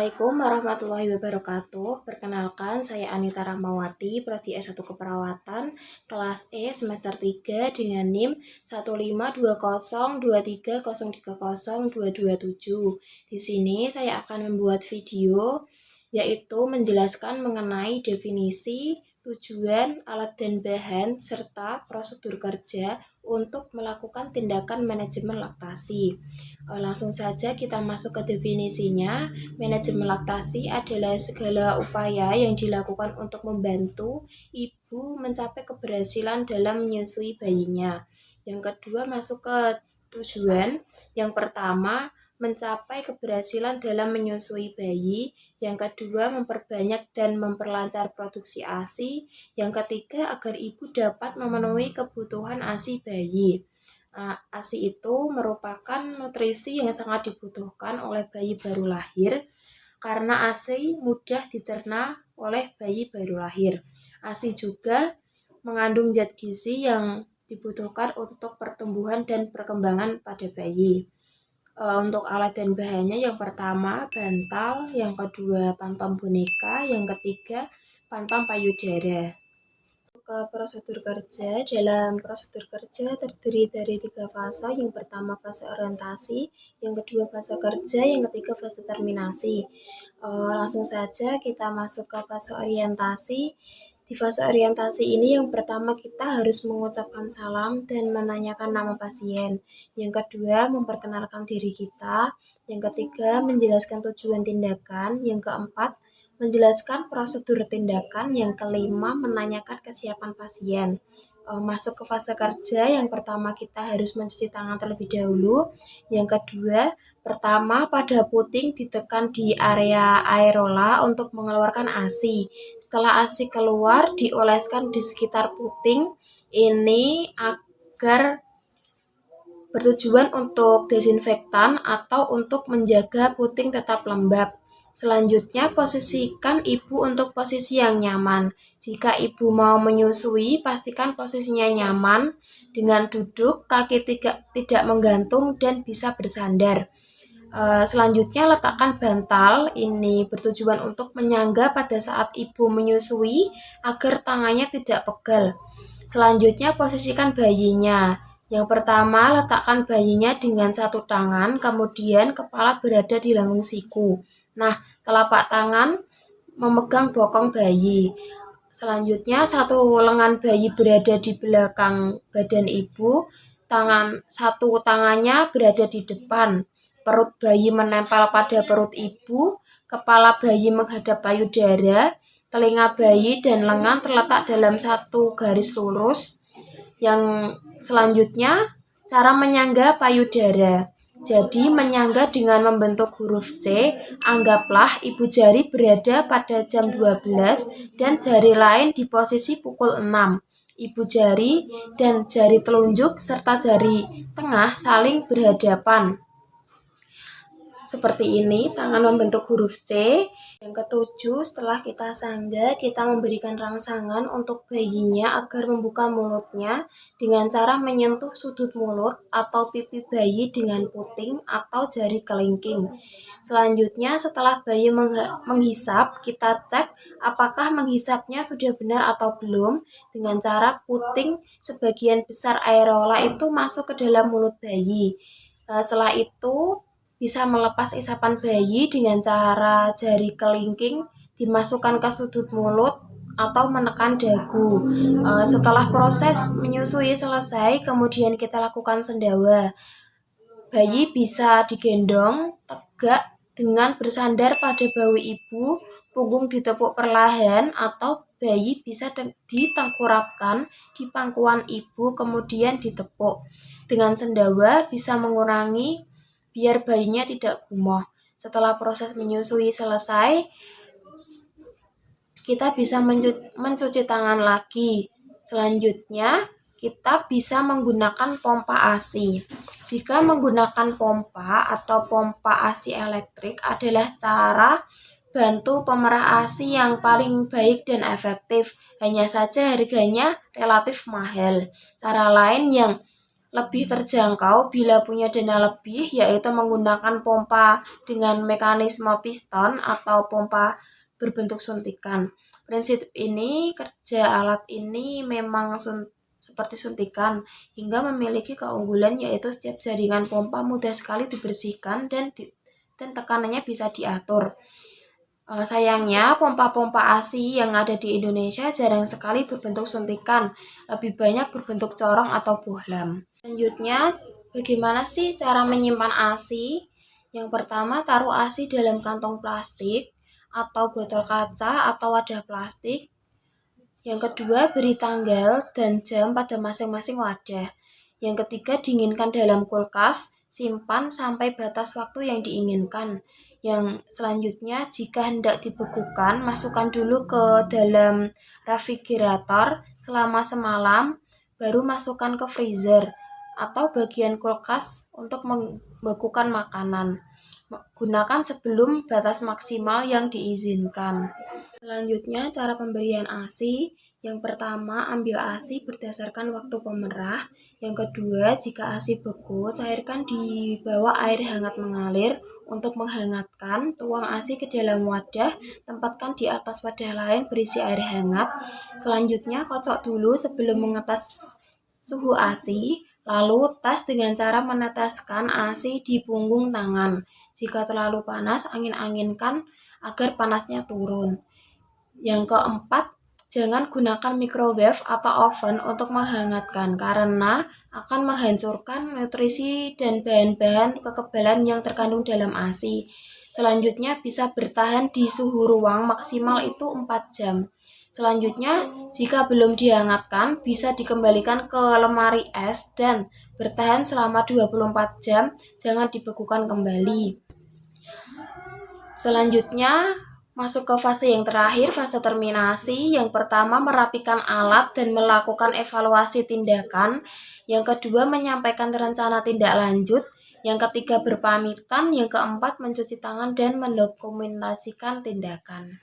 Assalamualaikum warahmatullahi wabarakatuh. Perkenalkan, saya Anita Rahmawati, Prodi S1 Keperawatan, kelas E semester 3 dengan NIM 1520230303227. Di sini saya akan membuat video yaitu menjelaskan mengenai definisi, tujuan, alat dan bahan, serta prosedur kerja untuk melakukan tindakan manajemen laktasi. Langsung saja kita masuk ke definisinya. Manajemen laktasi adalah segala upaya yang dilakukan untuk membantu ibu mencapai keberhasilan dalam menyusui bayinya. Yang kedua masuk ke tujuan. Yang pertama mencapai keberhasilan dalam menyusui bayi. Yang kedua memperbanyak dan memperlancar produksi ASI. Yang ketiga agar ibu dapat memenuhi kebutuhan ASI bayi. ASI itu merupakan nutrisi yang sangat dibutuhkan oleh bayi baru lahir karena ASI mudah dicerna oleh bayi baru lahir. ASI juga mengandung zat gizi yang dibutuhkan untuk pertumbuhan dan perkembangan pada bayi. Untuk alat dan bahannya, yang pertama bantal, yang kedua pantom boneka, yang ketiga pantom payudara. Ke prosedur kerja. Dalam prosedur kerja terdiri dari 3 fase. Yang pertama fase orientasi, yang kedua fase kerja, yang ketiga fase terminasi. Langsung saja kita masuk ke fase orientasi. Di fase orientasi ini yang pertama kita harus mengucapkan salam dan menanyakan nama pasien. Yang kedua memperkenalkan diri kita. Yang ketiga menjelaskan tujuan tindakan. Yang keempat menjelaskan prosedur tindakan. Yang kelima menanyakan kesiapan pasien. Masuk ke fase kerja, yang pertama kita harus mencuci tangan terlebih dahulu. Yang kedua, pertama pada puting ditekan di area aerola untuk mengeluarkan ASI. Setelah ASI keluar, dioleskan di sekitar puting ini agar bertujuan untuk desinfektan atau untuk menjaga puting tetap lembab. Selanjutnya, posisikan ibu untuk posisi yang nyaman. Jika ibu mau menyusui, pastikan posisinya nyaman dengan duduk, kaki tidak menggantung dan bisa bersandar. Selanjutnya, letakkan bantal. Ini bertujuan untuk menyangga pada saat ibu menyusui agar tangannya tidak pegal. Selanjutnya, posisikan bayinya. Yang pertama, letakkan bayinya dengan satu tangan, kemudian kepala berada di lambung siku. Nah, telapak tangan memegang bokong bayi. Selanjutnya, satu lengan bayi berada di belakang badan ibu, satu tangannya berada di depan. Perut bayi menempel pada perut ibu, kepala bayi menghadap payudara, telinga bayi dan lengan terletak dalam satu garis lurus. Yang selanjutnya, cara menyangga payudara. Jadi menyangga dengan membentuk huruf C, anggaplah ibu jari berada pada jam 12 dan jari lain di posisi pukul 6. Ibu jari dan jari telunjuk serta jari tengah saling berhadapan. Seperti ini, tangan membentuk huruf C. Yang ketujuh, setelah kita sangga, kita memberikan rangsangan untuk bayinya agar membuka mulutnya dengan cara menyentuh sudut mulut atau pipi bayi dengan puting atau jari kelingking. Selanjutnya, setelah bayi menghisap, kita cek apakah menghisapnya sudah benar atau belum dengan cara puting sebagian besar aerola itu masuk ke dalam mulut bayi. Setelah itu, bisa melepas isapan bayi dengan cara jari kelingking dimasukkan ke sudut mulut atau menekan dagu. Setelah proses menyusui selesai, kemudian kita lakukan sendawa. Bayi bisa digendong tegak dengan bersandar pada bahu ibu, punggung ditepuk perlahan, atau bayi bisa ditengkurapkan di pangkuan ibu kemudian ditepuk. Dengan sendawa bisa mengurangi biar bayinya tidak gumoh. Setelah proses menyusui selesai, kita bisa mencuci tangan lagi. Selanjutnya, kita bisa menggunakan pompa ASI. Jika menggunakan pompa atau pompa ASI elektrik adalah cara bantu pemerah ASI yang paling baik dan efektif. Hanya saja harganya relatif mahal. Cara lain yang lebih terjangkau bila punya dana lebih, yaitu menggunakan pompa dengan mekanisme piston atau pompa berbentuk suntikan. Prinsip ini, kerja alat ini memang seperti suntikan, hingga memiliki keunggulan yaitu setiap jaringan pompa mudah sekali dibersihkan dan tekanannya bisa diatur. Sayangnya, pompa-pompa ASI yang ada di Indonesia jarang sekali berbentuk suntikan, lebih banyak berbentuk corong atau bohlam. Selanjutnya, bagaimana sih cara menyimpan ASI? Yang pertama, taruh ASI dalam kantong plastik atau botol kaca atau wadah plastik. Yang kedua, beri tanggal dan jam pada masing-masing wadah. Yang ketiga, dinginkan dalam kulkas, simpan sampai batas waktu yang diinginkan. Yang selanjutnya, jika hendak dibekukan, masukkan dulu ke dalam refrigerator selama semalam, baru masukkan ke freezer atau bagian kulkas untuk membekukan makanan. Gunakan sebelum batas maksimal yang diizinkan. Selanjutnya, cara pemberian ASI. Yang pertama, ambil ASI berdasarkan waktu pemerah. Yang kedua, jika ASI beku, cairkan di bawah air hangat mengalir. Untuk menghangatkan, tuang ASI ke dalam wadah, tempatkan di atas wadah lain berisi air hangat. Selanjutnya, kocok dulu sebelum mengetes suhu ASI. Lalu, tes dengan cara meneteskan ASI di punggung tangan. Jika terlalu panas, angin-anginkan agar panasnya turun. Yang keempat, jangan gunakan microwave atau oven untuk menghangatkan karena akan menghancurkan nutrisi dan bahan-bahan kekebalan yang terkandung dalam ASI. Selanjutnya, bisa bertahan di suhu ruang maksimal itu 4 jam. Selanjutnya, jika belum dihangatkan, bisa dikembalikan ke lemari es dan bertahan selama 24 jam, jangan dibekukan kembali. Selanjutnya, masuk ke fase yang terakhir, fase terminasi. Yang pertama, merapikan alat dan melakukan evaluasi tindakan. Yang kedua, menyampaikan rencana tindak lanjut. Yang ketiga, berpamitan. Yang keempat, mencuci tangan dan mendokumentasikan tindakan.